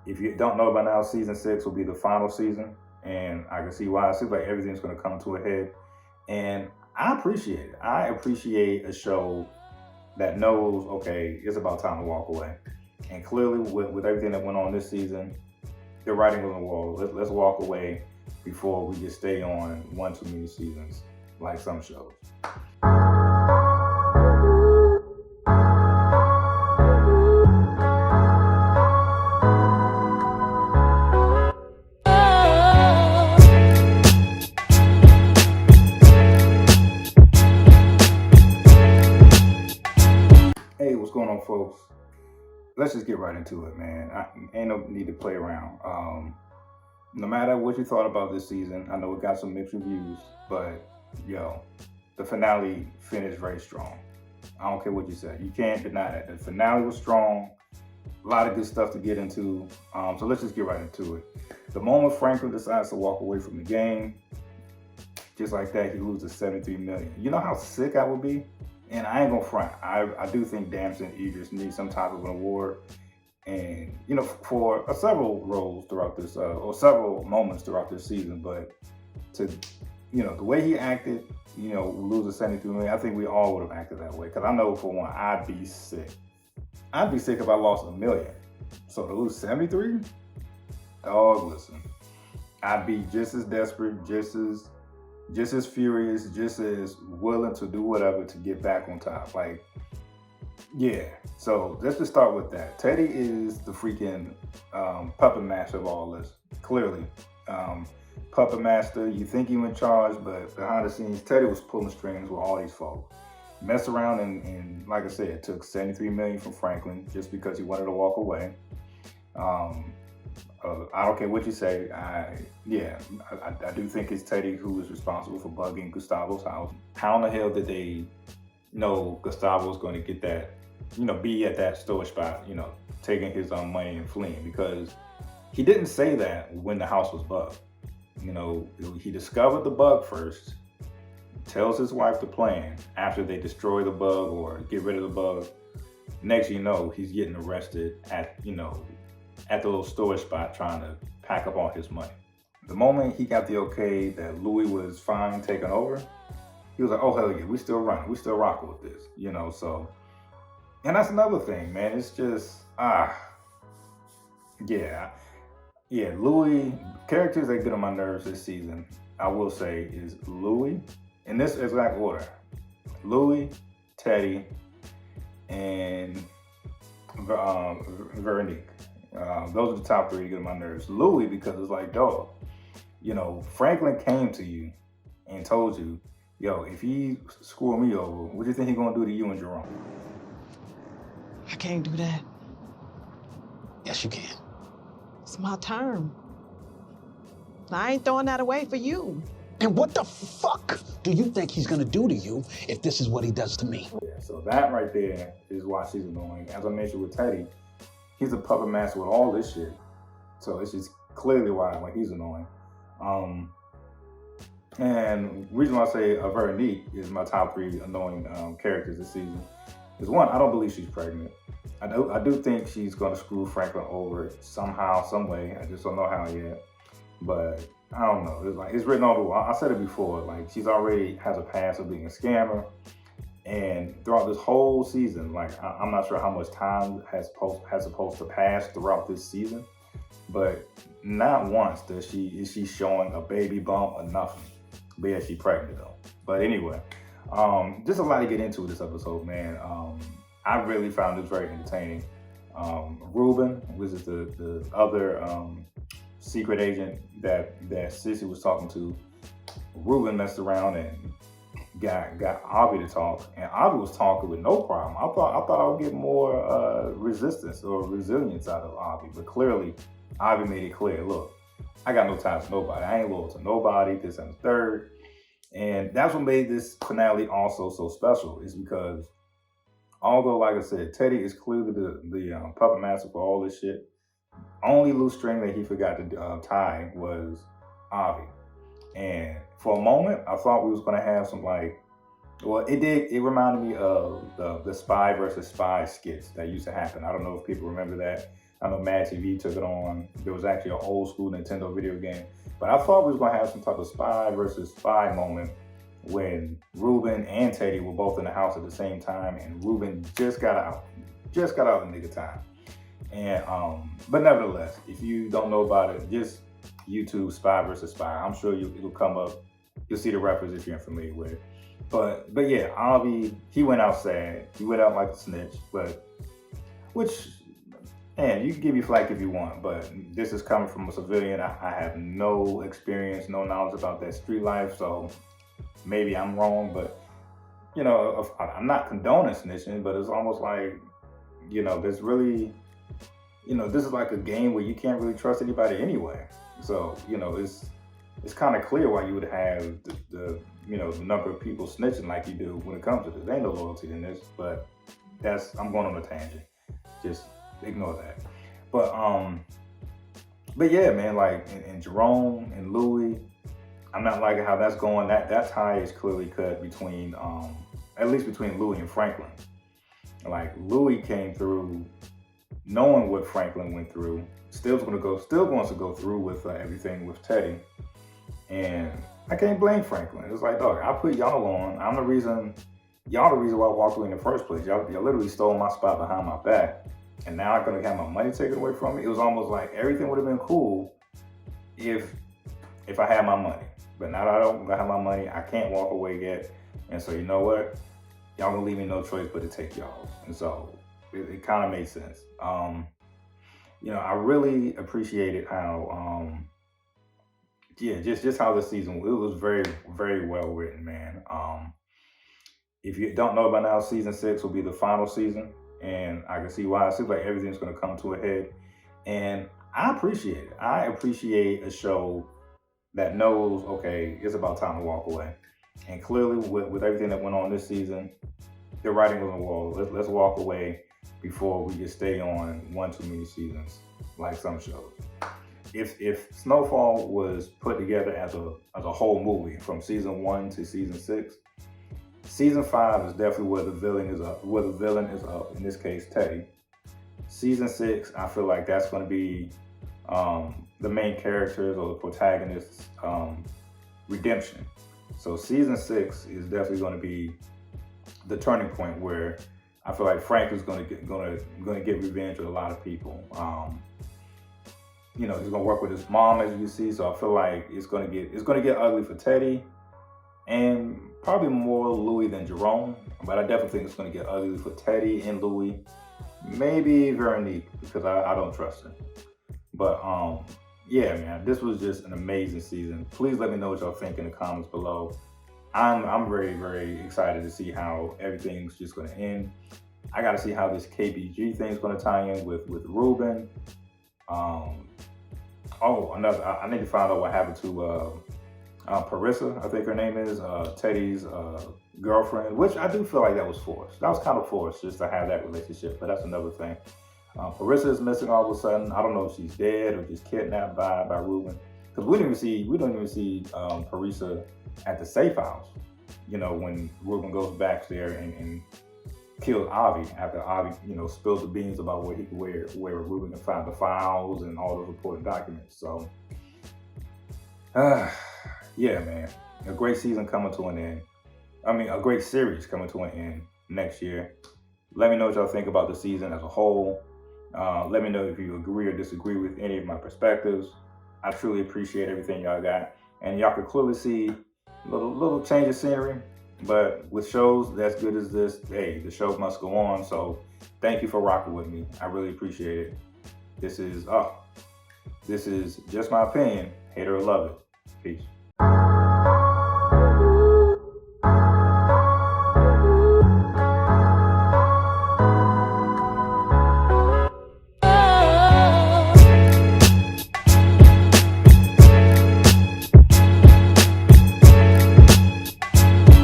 If you don't know by now, season 6 will be the final season, and I can see why. It seems like everything's going to come to a head, and I appreciate it. I appreciate a show that knows, okay, it's about time to walk away. And clearly, with everything that went on this season, the writing was on the wall. Let's walk away before we just stay on one too many seasons like some shows. Hey, what's going on, folks? Let's just get right into it, man. Ain't no need to play around. No matter what you thought about this season, I know it got some mixed reviews, but yo, the finale finished very strong. I don't care what you say. You can't deny that. The finale was strong. A lot of good stuff to get into. So let's just get right into it. The moment Franklin decides to walk away from the game, just like that, he loses $73 million. You know how sick I would be? And I ain't gonna front. I do think Damson Idris needs some type of an award. And, you know, for several roles throughout this, or several moments throughout this season. But to, you know, the way he acted, you know, losing $73 million, I think we all would have acted that way. Because I know, for one, I'd be sick. I'd be sick if I lost $1 million. So to lose 73, dog, listen, I'd be just as desperate, just as furious, just as willing to do whatever to get back on top. Like, yeah. So let's just start with that. Teddy is the freaking puppet master of all this. Clearly, puppet master. You think you in charge, but behind the scenes, Teddy was pulling strings with all these folks. Messed around and like I said, took $73 million from Franklin just because he wanted to walk away. I don't care what you say. I do think it's Teddy who is responsible for bugging Gustavo's house. How in the hell did they know Gustavo was going to get that, you know, be at that storage spot, you know, taking his own money and fleeing? Because he didn't say that when the house was bugged. You know, he discovered the bug first, tells his wife the plan after they destroy the bug or get rid of the bug. Next you know, he's getting arrested at, you know, at the little storage spot trying to pack up all his money. The moment he got the okay that Louis was fine taking over, he was like, oh, hell yeah, we still running. We still rocking with this, you know, so. And that's another thing, man. It's just, yeah, Louis, characters that get on my nerves this season, I will say, is Louis, in this exact order. Louis, Teddy, and Veronique. Those are the top 3 to get on my nerves. Louis, because it's like, dog, you know, Franklin came to you and told you, yo, if he screw me over, what do you think he's gonna do to you and Jerome? I can't do that. Yes, you can. It's my term. I ain't throwing that away for you. And what the fuck do you think he's gonna do to you if this is what he does to me? Yeah, so that right there is why she's annoying. As I mentioned with Teddy, he's a puppet master with all this shit. So it's just clearly why he's annoying. And the reason why I say Veronique is my top 3 annoying characters this season is, one, I don't believe she's pregnant. I do think she's gonna screw Franklin over somehow, some way. I just don't know how yet. But I don't know. It's like, it's written on the wall. I said it before. Like, she's already has a past of being a scammer. And throughout this whole season, like, I'm not sure how much time has supposed to pass throughout this season, but not once is she showing a baby bump or nothing. But yeah, she's pregnant though. But anyway, just a lot to get into this episode, man. I really found this very entertaining. Ruben, which is the other secret agent that Sissy was talking to, Ruben messed around and got Avi to talk, and Avi was talking with no problem. I thought I would get more resistance or resilience out of Avi, but clearly Avi made it clear, look, I got no ties to nobody. I ain't loyal to nobody, this and the third. And that's what made this finale also so special, is because although, like I said, Teddy is clearly the puppet master for all this shit, only loose string that he forgot to tie was Avi. And for a moment, I thought we was going to have some, like, well, it reminded me of the spy versus spy skits that used to happen. I don't know if people remember that. I know Mad TV took it on. There was actually an old school Nintendo video game. But I thought we was gonna have some type of spy versus spy moment when Ruben and Teddy were both in the house at the same time, and Ruben just got out in the nick of time. And but nevertheless, if you don't know about it, just YouTube spy versus spy. I'm sure it'll come up. You'll see the reference if you're familiar with it. But yeah, he went out sad. He went out like a snitch. Which, man, you can give me flack if you want, but this is coming from a civilian. I have no experience, no knowledge about that street life, so maybe I'm wrong. But I'm not condoning snitching, but it's almost like, there's really, this is like a game where you can't really trust anybody anyway. So, it's kind of clear why you would have the number of people snitching like you do when it comes to this. There ain't no loyalty in this, but I'm going on a tangent. Just ignore that. But yeah, man, like and Jerome and Louis, I'm not liking how that's going. That tie is clearly cut between, at least between Louis and Franklin. Like Louis came through knowing what Franklin went through, still wants to go through with everything with Teddy. And I can't blame Franklin. It's like, dog, I put y'all on. Y'all the reason why I walked away in the first place. Y'all literally stole my spot behind my back. And now I'm gonna have my money taken away from me. It was almost like everything would have been cool if I had my money. But now that I don't have my money, I can't walk away yet. And so you know what? Y'all gonna leave me no choice but to take y'all. And so it kind of made sense. I really appreciated how just how this season, it was very, very well written, man. If you don't know by now, season 6 will be the final season, and I can see why. It seems like everything's going to come to a head, and I appreciate it. I appreciate a show that knows, okay, it's about time to walk away. And clearly, with everything that went on this season, the writing was on the wall. Let's walk away before we just stay on one too many seasons, like some shows. If Snowfall was put together as a whole movie from season 1 to season 6, season 5 is definitely where the villain is up. In this case, Teddy. Season 6, I feel like that's going to be the main characters or the protagonists' redemption. So season 6 is definitely going to be the turning point where I feel like Frank is going to get revenge with a lot of people. He's going to work with his mom, as you see. So I feel like it's going to get ugly for Teddy, and probably more Louis than Jerome. But I definitely think it's going to get ugly for Teddy and Louis. Maybe Veronique, because I don't trust her. But yeah, man, this was just an amazing season. Please let me know what y'all think in the comments below. I'm very, very excited to see how everything's just going to end. I got to see how this KBG thing is going to tie in with Ruben. I need to find out what happened to Parissa, I think her name is, Teddy's girlfriend, which I do feel like that was forced. That was kind of forced just to have that relationship, but that's another thing. Parissa is missing all of a sudden. I don't know if she's dead or just kidnapped by Ruben, because we don't even see Parissa at the safe house. When Ruben goes back there and kills Avi after Avi, spills the beans about where Ruben can find the files and all those important documents. So, yeah, man, a great season coming to an end. A great series coming to an end next year. Let me know what y'all think about the season as a whole. Let me know if you agree or disagree with any of my perspectives. I truly appreciate everything y'all got. And y'all can clearly see a little change of scenery. But with shows as good as this, hey, the show must go on. So thank you for rocking with me. I really appreciate it. This is just my opinion. Hate it or love it. Peace.